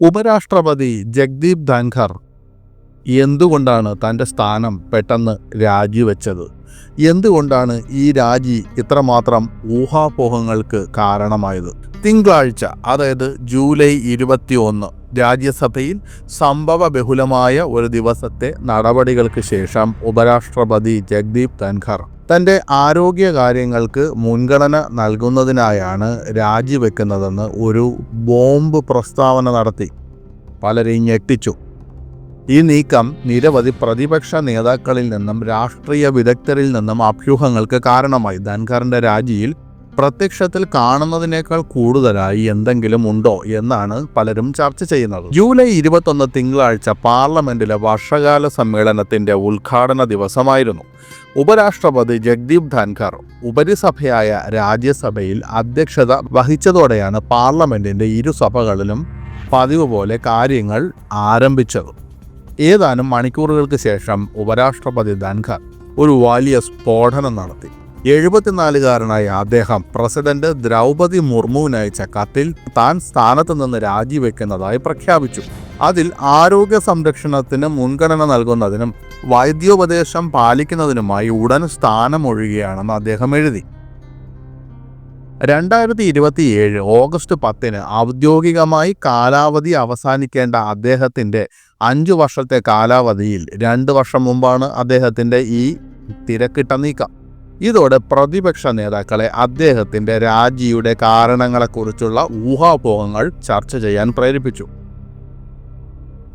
ഉപരാഷ്ട്രപതി ജഗ്ദീപ് ധൻഖർ എന്തുകൊണ്ടാണ് തൻ്റെ സ്ഥാനം പെട്ടെന്ന് രാജിവെച്ചത്? എന്തുകൊണ്ടാണ് ഈ രാജി ഇത്രമാത്രം ഊഹാപോഹങ്ങൾക്ക് കാരണമായത്? തിങ്കളാഴ്ച, അതായത് ജൂലൈ 21, രാജ്യസഭയിൽ സംഭവബഹുലമായ ഒരു ദിവസത്തെ നടപടികൾക്ക് ശേഷം ഉപരാഷ്ട്രപതി ജഗ്ദീപ് ധൻഖർ തൻ്റെ ആരോഗ്യകാര്യങ്ങൾക്ക് മുൻഗണന നൽകുന്നതിനായാണ് രാജിവെക്കുന്നതെന്ന് ഒരു ബോംബ് പ്രസ്താവന നടത്തി. പലരെയും ഞെട്ടിച്ചു. ഈ നീക്കം നിരവധി പ്രതിപക്ഷ നേതാക്കളിൽ നിന്നും രാഷ്ട്രീയ വിദഗ്ധരിൽ നിന്നും അഭ്യൂഹങ്ങൾക്ക് കാരണമായി. ധൻഖറിൻ്റെ രാജിയിൽ പ്രത്യക്ഷത്തിൽ കാണുന്നതിനേക്കാൾ കൂടുതലായി എന്തെങ്കിലും ഉണ്ടോ എന്നാണ് പലരും ചർച്ച ചെയ്യുന്നത്. ജൂലൈ 21 തിങ്കളാഴ്ച പാർലമെന്റിലെ വർഷകാല സമ്മേളനത്തിന്റെ ഉദ്ഘാടന ദിവസമായിരുന്നു. ഉപരാഷ്ട്രപതി ജഗ്ദീപ് ധൻഖർ ഉപരിസഭയായ രാജ്യസഭയിൽ അധ്യക്ഷത വഹിച്ചതോടെയാണ് പാർലമെന്റിന്റെ ഇരുസഭകളിലും പതിവ് പോലെ കാര്യങ്ങൾ ആരംഭിച്ചത്. ഏതാനും മണിക്കൂറുകൾക്ക് ശേഷം ഉപരാഷ്ട്രപതി ധൻഖർ ഒരു വലിയ സ്ഫോടനം നടത്തി. 74-കാരനായ അദ്ദേഹം പ്രസിഡന്റ് ദ്രൗപദി മുർമുവിനയച്ച കത്തിൽ താൻ സ്ഥാനത്ത് നിന്ന് രാജിവെക്കുന്നതായി പ്രഖ്യാപിച്ചു. അതിൽ ആരോഗ്യ സംരക്ഷണത്തിന് മുൻഗണന നൽകുന്നതിനും വൈദ്യോപദേശം പാലിക്കുന്നതിനുമായി ഉടൻ സ്ഥാനമൊഴിയുകയാണെന്ന് അദ്ദേഹം എഴുതി. 2027 ഓഗസ്റ്റ് 10 ഔദ്യോഗികമായി കാലാവധി അവസാനിക്കേണ്ട അദ്ദേഹത്തിൻ്റെ 5 വർഷത്തെ കാലാവധിയിൽ 2 വർഷം മുമ്പാണ് അദ്ദേഹത്തിൻ്റെ ഈ തിരക്കിട്ട നീക്കം. ഇതോടെ പ്രതിപക്ഷ നേതാക്കളെ അദ്ദേഹത്തിൻ്റെ രാജിയുടെ കാരണങ്ങളെക്കുറിച്ചുള്ള ഊഹാപോഹങ്ങൾ ചർച്ച ചെയ്യാൻ പ്രേരിപ്പിച്ചു.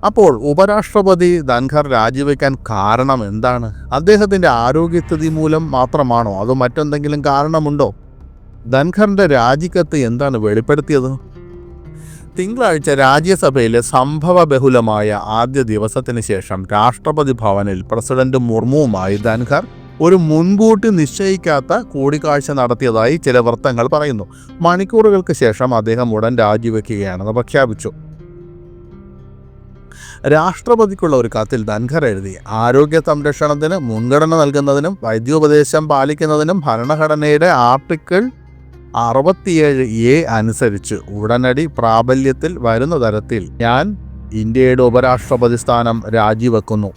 അപ്പോൾ ഉപരാഷ്ട്രപതി ധൻഖർ രാജിവെക്കാൻ കാരണം എന്താണ്? അദ്ദേഹത്തിൻ്റെ ആരോഗ്യസ്ഥിതി മൂലം മാത്രമാണോ, അതോ മറ്റെന്തെങ്കിലും കാരണമുണ്ടോ? ധൻഖറിൻ്റെ രാജിക്കത്ത് എന്താണ് വെളിപ്പെടുത്തിയത്? തിങ്കളാഴ്ച രാജ്യസഭയിലെ സംഭവബഹുലമായ ആദ്യ ദിവസത്തിന് ശേഷം രാഷ്ട്രപതി ഭവനിൽ പ്രസിഡന്റ് മുർമുവുമായി ധൻഖർ ഒരു മുൻകൂട്ടി നിശ്ചയിക്കാത്ത കൂടിക്കാഴ്ച നടത്തിയതായി ചില വൃത്തങ്ങൾ പറയുന്നു. മണിക്കൂറുകൾക്ക് ശേഷം അദ്ദേഹം ഉടൻ രാജിവെക്കുകയാണെന്ന് പ്രഖ്യാപിച്ചു. രാഷ്ട്രപതിക്കുള്ള ഒരു കത്തിൽ ധൻഖർ എഴുതി, ആരോഗ്യ സംരക്ഷണത്തിന് മുൻഗണന നൽകുന്നതിനും വൈദ്യോപദേശം പാലിക്കുന്നതിനും ഭരണഘടനയുടെ ആർട്ടിക്കിൾ 67A അനുസരിച്ച് ഉടനടി പ്രാബല്യത്തിൽ വരുന്ന തരത്തിൽ ഞാൻ ഇന്ത്യയുടെ ഉപരാഷ്ട്രപതി സ്ഥാനം രാജിവെക്കുന്നു.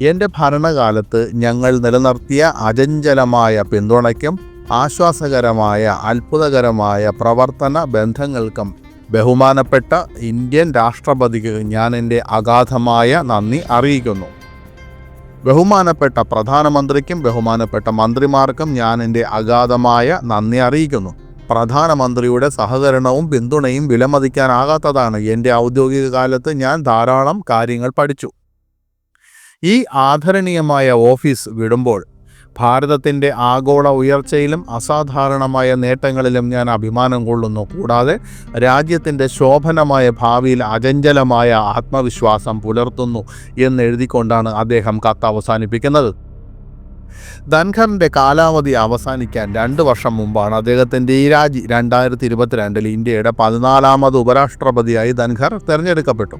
എൻ്റെ ഭരണകാലത്ത് ഞങ്ങൾ നിലനിർത്തിയ അചഞ്ചലമായ പിന്തുണയ്ക്കും ആശ്വാസകരമായ അത്ഭുതകരമായ പ്രവർത്തന ബന്ധങ്ങൾക്കും ബഹുമാനപ്പെട്ട ഇന്ത്യൻ രാഷ്ട്രപതിക്ക് ഞാൻ എൻ്റെ അഗാധമായ നന്ദി അറിയിക്കുന്നു. ബഹുമാനപ്പെട്ട പ്രധാനമന്ത്രിക്കും ബഹുമാനപ്പെട്ട മന്ത്രിമാർക്കും ഞാൻ എൻ്റെ അഗാധമായ നന്ദി അറിയിക്കുന്നു. പ്രധാനമന്ത്രിയുടെ സഹകരണവും പിന്തുണയും വിലമതിക്കാനാകാത്തതാണ്. എൻ്റെ ഔദ്യോഗിക കാലത്ത് ഞാൻ ധാരാളം കാര്യങ്ങൾ പഠിച്ചു. ഈ ആദരണീയമായ ഓഫീസ് വിടുമ്പോൾ ഭാരതത്തിൻ്റെ ആഗോള ഉയർച്ചയിലും അസാധാരണമായ നേട്ടങ്ങളിലും ഞാൻ അഭിമാനം കൊള്ളുന്നു. കൂടാതെ രാജ്യത്തിൻ്റെ ശോഭനമായ ഭാവിയിൽ അചഞ്ചലമായ ആത്മവിശ്വാസം പുലർത്തുന്നു എന്നെഴുതിക്കൊണ്ടാണ് അദ്ദേഹം കത്ത് അവസാനിപ്പിക്കുന്നത്. ധൻഖറിൻ്റെ കാലാവധി അവസാനിക്കാൻ 2 വർഷം മുമ്പാണ് അദ്ദേഹത്തിൻ്റെ ഈ രാജി. 2022 ഇന്ത്യയുടെ 14ാമത് ഉപരാഷ്ട്രപതിയായി ധൻഖർ തിരഞ്ഞെടുക്കപ്പെട്ടു.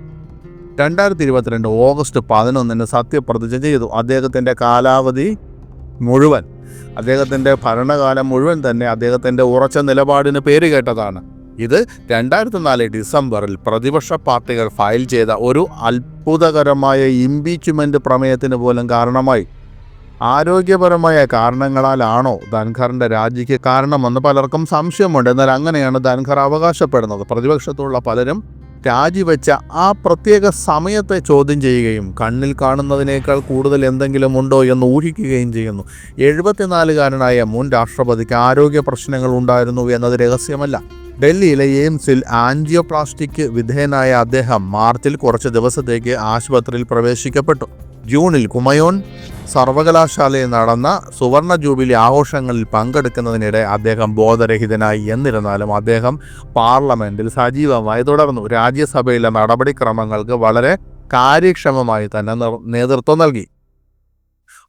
2022 ഓഗസ്റ്റ് 11 സത്യപ്രതിജ്ഞ ചെയ്തു. അദ്ദേഹത്തിൻ്റെ കാലാവധി മുഴുവൻ, അദ്ദേഹത്തിൻ്റെ ഭരണകാലം മുഴുവൻ തന്നെ അദ്ദേഹത്തിൻ്റെ ഉറച്ച നിലപാടിന് പേരുകേട്ടതാണ്. ഇത് 2004 ഡിസംബറിൽ പ്രതിപക്ഷ പാർട്ടികൾ ഫയൽ ചെയ്ത ഒരു അത്ഭുതകരമായ ഇംപീച്ച്മെൻറ്റ് പ്രമേയത്തിന് പോലും കാരണമായി. ആരോഗ്യപരമായ കാരണങ്ങളാലാണോ ധൻഖറിൻ്റെ രാജിക്ക് കാരണമെന്ന് പലർക്കും സംശയമുണ്ട്. എന്നാൽ അങ്ങനെയാണ് ധൻഖർ അവകാശപ്പെടുന്നത്. പ്രതിപക്ഷത്തുള്ള പലരും രാജിവെച്ച ആ പ്രത്യേക സമയത്തെ ചോദ്യം ചെയ്യുകയും കണ്ണിൽ കാണുന്നതിനേക്കാൾ കൂടുതൽ എന്തെങ്കിലും ഉണ്ടോ എന്ന് ഊഹിക്കുകയും ചെയ്യുന്നു. 74-കാരനായ മുൻ രാഷ്ട്രപതിക്ക് ആരോഗ്യ പ്രശ്നങ്ങൾ ഉണ്ടായിരുന്നു എന്നത് രഹസ്യമല്ല. ഡൽഹിയിലെ എയിംസിൽ ആൻജിയോപ്ലാസ്റ്റിക്ക് വിധേയനായ അദ്ദേഹം മാർച്ചിൽ കുറച്ച് ദിവസത്തേക്ക് ആശുപത്രിയിൽ പ്രവേശിക്കപ്പെട്ടു. ജൂണിൽ കുമയോൺ സർവകലാശാലയിൽ നടന്ന സുവർണ ജൂബിലി ആഘോഷങ്ങളിൽ പങ്കെടുക്കുന്നതിനിടെ അദ്ദേഹം ബോധരഹിതനായി. എന്നിരുന്നാലും അദ്ദേഹം പാർലമെന്റിൽ സജീവമായി തുടർന്നു. രാജ്യസഭയിലെ നടപടിക്രമങ്ങൾക്ക് വളരെ കാര്യക്ഷമമായി തന്നെ നേതൃത്വം നൽകി.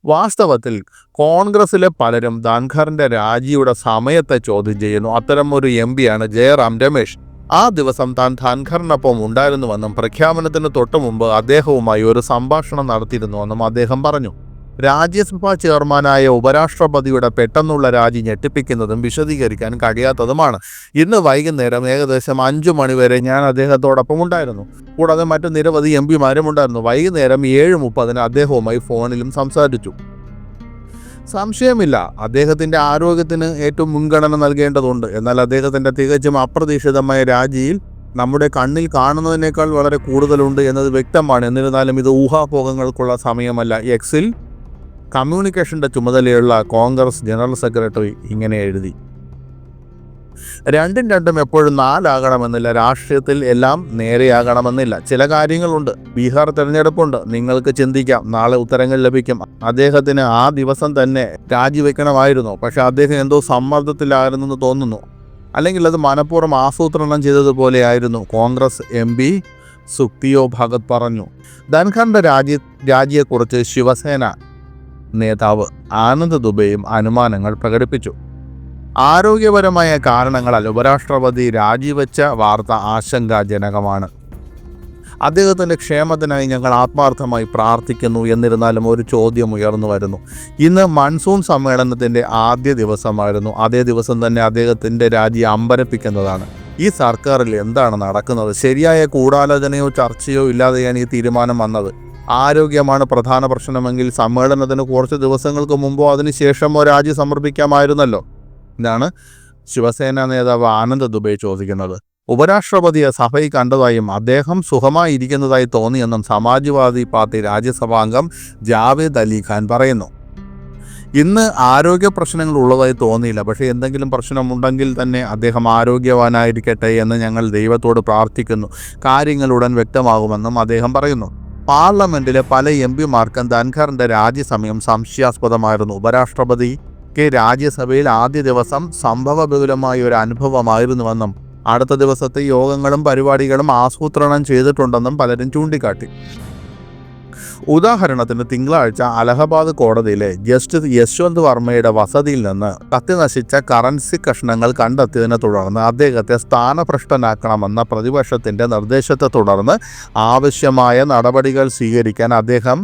വാസ്തവത്തിൽ കോൺഗ്രസിലെ പലരും ധൻഖറിൻ്റെ രാജിയുടെ സമയത്തെ ചോദ്യം ചെയ്യുന്നു. അത്തരം ഒരു MP-യാണ് ജയറാം രമേശ്. ആ ദിവസം താൻ ധൻഖറിനൊപ്പം ഉണ്ടായിരുന്നുവെന്നും പ്രഖ്യാപനത്തിന് തൊട്ടു മുമ്പ് അദ്ദേഹവുമായി ഒരു സംഭാഷണം നടത്തിയിരുന്നുവെന്നും അദ്ദേഹം പറഞ്ഞു. രാജ്യസഭാ ചെയർമാനായ ഉപരാഷ്ട്രപതിയുടെ പെട്ടെന്നുള്ള രാജി ഞെട്ടിപ്പിക്കുന്നതും വിശദീകരിക്കാൻ കഴിയാത്തതുമാണ്. ഇന്ന് വൈകുന്നേരം ഏകദേശം 5 മണിവരെ ഞാൻ അദ്ദേഹത്തോടൊപ്പം ഉണ്ടായിരുന്നു. കൂടാതെ മറ്റു നിരവധി എംപിമാരും ഉണ്ടായിരുന്നു. വൈകുന്നേരം 7:30 അദ്ദേഹവുമായി ഫോണിലും സംസാരിച്ചു. സംശയമില്ല, അദ്ദേഹത്തിൻ്റെ ആരോഗ്യത്തിന് ഏറ്റവും മുൻഗണന നൽകേണ്ടതുണ്ട്. എന്നാൽ അദ്ദേഹത്തിൻ്റെ തികച്ചും അപ്രതീക്ഷിതമായ രാജിയിൽ നമ്മുടെ കണ്ണിൽ കാണുന്നതിനേക്കാൾ വളരെ കൂടുതലുണ്ട് എന്നത് വ്യക്തമാണ്. എന്നിരുന്നാലും ഇത് ഊഹാപോഹങ്ങൾക്കുള്ള സമയമല്ല. എക്സിൽ കമ്മ്യൂണിക്കേഷൻ്റെ ചുമതലയുള്ള കോൺഗ്രസ് ജനറൽ സെക്രട്ടറി ഇങ്ങനെ എഴുതി: രണ്ടും എപ്പോഴും 4 ആകണമെന്നില്ല. രാഷ്ട്രീയത്തിൽ എല്ലാം നേരെയാകണമെന്നില്ല. ചില കാര്യങ്ങളുണ്ട്. ബീഹാർ തെരഞ്ഞെടുപ്പുണ്ട്. നിങ്ങൾക്ക് ചിന്തിക്കാം, നാളെ ഉത്തരങ്ങൾ ലഭിക്കും. അദ്ദേഹത്തിന് ആ ദിവസം തന്നെ രാജിവെക്കണമായിരുന്നു. പക്ഷെ അദ്ദേഹം എന്തോ സമ്മർദ്ദത്തിലായിരുന്നെന്ന് തോന്നുന്നു. അല്ലെങ്കിൽ അത് മനഃപൂർവ്വം ആസൂത്രണം ചെയ്തതുപോലെയായിരുന്നു. കോൺഗ്രസ് MP സുക്തിയോ ഭഗത് പറഞ്ഞു. ധൻഖറിൻ്റെ രാജിയെക്കുറിച്ച് ശിവസേന നേതാവ് ആനന്ദ് ദുബെയും അനുമാനങ്ങൾ പ്രകടിപ്പിച്ചു. ആരോഗ്യപരമായ കാരണങ്ങളാൽ ഉപരാഷ്ട്രപതി രാജിവെച്ച വാർത്ത ആശങ്കാജനകമാണ്. അദ്ദേഹത്തിൻ്റെ ക്ഷേമത്തിനായി ഞങ്ങൾ ആത്മാർത്ഥമായി പ്രാർത്ഥിക്കുന്നു. എന്നിരുന്നാലും ഒരു ചോദ്യം ഉയർന്നു വരുന്നു. ഇന്ന് മൺസൂൺ സമ്മേളനത്തിൻ്റെ ആദ്യ ദിവസമായിരുന്നു. അതേ ദിവസം തന്നെ അദ്ദേഹത്തിൻ്റെ രാജി അമ്പരപ്പിക്കുന്നതാണ്. ഈ സർക്കാരിൽ എന്താണ് നടക്കുന്നത്? ശരിയായ ഗൂഢാലോചനയോ ചർച്ചയോ ഇല്ലാതെയാണ് ഈ തീരുമാനം വന്നത്. ആരോഗ്യമാണ് പ്രധാന പ്രശ്നമെങ്കിൽ സമ്മേളനത്തിന് കുറച്ച് ദിവസങ്ങൾക്ക് മുമ്പോ അതിനുശേഷമോ രാജി സമർപ്പിക്കാമായിരുന്നല്ലോ. ഇതാണ് ശിവസേന നേതാവ് ആനന്ദ് ദുബെ ചോദിക്കുന്നത്. ഉപരാഷ്ട്രപതിയെ സഭയിൽ കണ്ടതായും അദ്ദേഹം സുഖമായിരിക്കുന്നതായി തോന്നിയെന്നും സമാജ്വാദി പാർട്ടി രാജ്യസഭാംഗം ജാവേദ് അലി ഖാൻ പറയുന്നു. ഇന്ന് ആരോഗ്യ പ്രശ്നങ്ങൾ ഉള്ളതായി തോന്നിയില്ല. പക്ഷേ എന്തെങ്കിലും പ്രശ്നമുണ്ടെങ്കിൽ തന്നെ അദ്ദേഹം ആരോഗ്യവാനായിരിക്കട്ടെ എന്ന് ഞങ്ങൾ ദൈവത്തോട് പ്രാർത്ഥിക്കുന്നു. കാര്യങ്ങൾ ഉടൻ വ്യക്തമാകുമെന്നും അദ്ദേഹം പറയുന്നു. പാർലമെന്റിലെ പല MPമാർക്കും ധൻഖറിൻ്റെ രാജി സമയം സംശയാസ്പദമായിരുന്നു. ഉപരാഷ്ട്രപതിക്ക് രാജ്യസഭയിൽ ആദ്യ ദിവസം സംഭവബഹുലമായ ഒരു അനുഭവമായിരുന്നുവെന്നും അടുത്ത ദിവസത്തെ യോഗങ്ങളും പരിപാടികളും ആസൂത്രണം ചെയ്തിട്ടുണ്ടെന്നും പലരും ചൂണ്ടിക്കാട്ടി. ഉദാഹരണത്തിന് തിങ്കളാഴ്ച അലഹബാദ് കോടതിയിലെ ജസ്റ്റിസ് യശ്വന്ത് വർമ്മയുടെ വസതിയിൽ നിന്ന് കത്തിനശിച്ച കറൻസി കഷ്ണങ്ങൾ കണ്ടെത്തിയതിനെ തുടർന്ന് അദ്ദേഹത്തെ സ്ഥാനഭ്രഷ്ടനാക്കണമെന്ന പ്രതിപക്ഷത്തിൻ്റെ നിർദ്ദേശത്തെ തുടർന്ന് ആവശ്യമായ നടപടികൾ സ്വീകരിക്കാൻ അദ്ദേഹം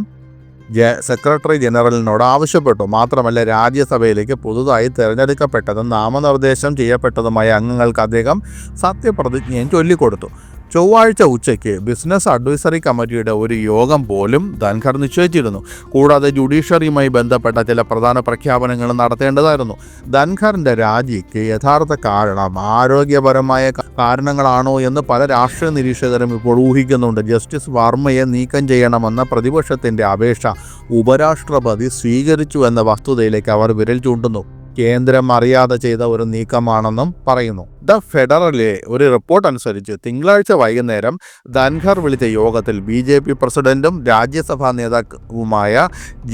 സെക്രട്ടറി ജനറലിനോട് ആവശ്യപ്പെട്ടു. മാത്രമല്ല, രാജ്യസഭയിലേക്ക് പുതുതായി തിരഞ്ഞെടുക്കപ്പെട്ടതും നാമനിർദ്ദേശം ചെയ്യപ്പെട്ടതുമായ അംഗങ്ങൾക്ക് അദ്ദേഹം സത്യപ്രതിജ്ഞയും ചൊല്ലിക്കൊടുത്തു. ചൊവ്വാഴ്ച ഉച്ചയ്ക്ക് ബിസിനസ് അഡ്വൈസറി കമ്മിറ്റിയുടെ ഒരു യോഗം പോലും ധൻഖർ നിശ്ചയിച്ചിരുന്നു. കൂടാതെ ജുഡീഷ്യറിയുമായി ബന്ധപ്പെട്ട ചില പ്രധാന പ്രഖ്യാപനങ്ങൾ നടത്തേണ്ടതായിരുന്നു. ധൻഖറിൻ്റെ രാജിക്ക് യഥാർത്ഥ കാരണം ആരോഗ്യപരമായ കാരണങ്ങളാണോ എന്ന് പല രാഷ്ട്രീയ നിരീക്ഷകരും ഇപ്പോൾ ഊഹിക്കുന്നുണ്ട്. ജസ്റ്റിസ് വർമ്മയെ നീക്കം ചെയ്യണമെന്ന പ്രതിപക്ഷത്തിൻ്റെ അപേക്ഷ ഉപരാഷ്ട്രപതി സ്വീകരിച്ചു എന്ന വസ്തുതയിലേക്ക് അവർ വിരൽ ചൂണ്ടുന്നു. കേന്ദ്രം അറിയാതെ ചെയ്ത ഒരു നീക്കമാണെന്നും പറയുന്നു. ദ ഫെഡറലിലെ ഒരു റിപ്പോർട്ട് അനുസരിച്ച് തിങ്കളാഴ്ച വൈകുന്നേരം ധൻഖർ വിളിച്ച യോഗത്തിൽ BJP പ്രസിഡന്റും രാജ്യസഭാ നേതാവുമായ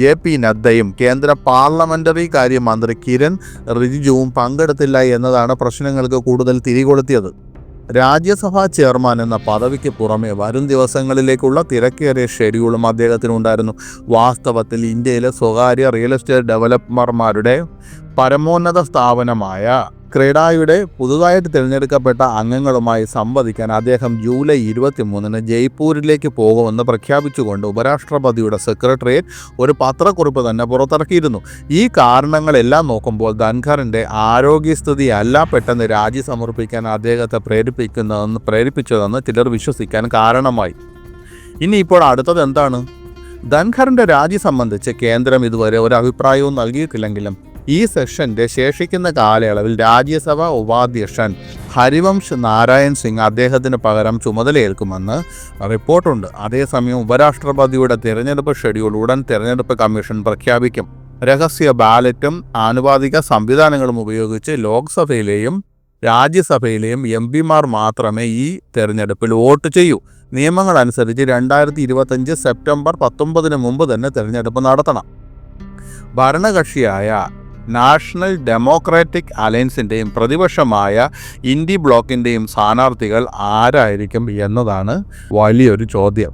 JP നദ്ദയും കേന്ദ്ര പാർലമെന്ററി കാര്യ മന്ത്രി കിരൺ റിജിജുവും പങ്കെടുത്തില്ല എന്നതാണ് പ്രശ്നങ്ങൾക്ക് കൂടുതൽ തിരികൊളുത്തിയത്. രാജ്യസഭാ ചെയർമാൻ എന്ന പദവിക്ക് പുറമെ വരും ദിവസങ്ങളിലേക്കുള്ള തിരക്കേറിയ ഷെഡ്യൂളും അദ്ദേഹത്തിനുണ്ടായിരുന്നു. വാസ്തവത്തിൽ ഇന്ത്യയിലെ സ്വകാര്യ റിയൽ എസ്റ്റേറ്റ് ഡെവലപ്പർമാരുടെ പരമോന്നത സ്ഥാപനമായ ക്രെഡായുടെ പുതുതായിട്ട് തിരഞ്ഞെടുക്കപ്പെട്ട അംഗങ്ങളുമായി സംവദിക്കാൻ അദ്ദേഹം ജൂലൈ 23 ജയ്പൂരിലേക്ക് പോകുമെന്ന് പ്രഖ്യാപിച്ചുകൊണ്ട് ഉപരാഷ്ട്രപതിയുടെ സെക്രട്ടേറിയറ്റ് ഒരു പത്രക്കുറിപ്പ് തന്നെ പുറത്തിറക്കിയിരുന്നു. ഈ കാരണങ്ങളെല്ലാം നോക്കുമ്പോൾ ധൻഖറിൻ്റെ ആരോഗ്യസ്ഥിതി അല്ല പെട്ടെന്ന് രാജി സമർപ്പിക്കാൻ അദ്ദേഹത്തെ പ്രേരിപ്പിച്ചതെന്ന് ചിലർ വിശ്വസിക്കാൻ കാരണമായി. ഇനിയിപ്പോൾ അടുത്തത് എന്താണ്? ധൻഖറിൻ്റെ രാജി സംബന്ധിച്ച് കേന്ദ്രം ഇതുവരെ ഒരു അഭിപ്രായവും നൽകിയിട്ടില്ലെങ്കിലും ഈ സെഷൻ്റെ ശേഷിക്കുന്ന കാലയളവിൽ രാജ്യസഭ ഉപാധ്യക്ഷൻ ഹരിവംശ് നാരായൺ സിംഗ് അദ്ദേഹത്തിന് പകരം ചുമതലയേൽക്കുമെന്ന് റിപ്പോർട്ടുണ്ട്. അതേസമയം ഉപരാഷ്ട്രപതിയുടെ തിരഞ്ഞെടുപ്പ് ഷെഡ്യൂൾ ഉടൻ തിരഞ്ഞെടുപ്പ് കമ്മീഷൻ പ്രഖ്യാപിക്കും. രഹസ്യ ബാലറ്റും ആനുപാതിക സംവിധാനങ്ങളും ഉപയോഗിച്ച് ലോക്സഭയിലെയും രാജ്യസഭയിലെയും MPമാർ മാത്രമേ ഈ തിരഞ്ഞെടുപ്പിൽ വോട്ട് ചെയ്യൂ. നിയമങ്ങൾ അനുസരിച്ച് 2025 സെപ്റ്റംബർ 19 മുമ്പ് തന്നെ തിരഞ്ഞെടുപ്പ് നടത്തണം. ഭരണകക്ഷിയായ നാഷണൽ ഡെമോക്രാറ്റിക് അലയൻസിൻ്റെയും പ്രതിപക്ഷമായ ഇന്ത്യ ബ്ലോക്കിൻ്റെയും സ്ഥാനാർത്ഥികൾ ആരായിരിക്കും എന്നതാണ് വലിയൊരു ചോദ്യം.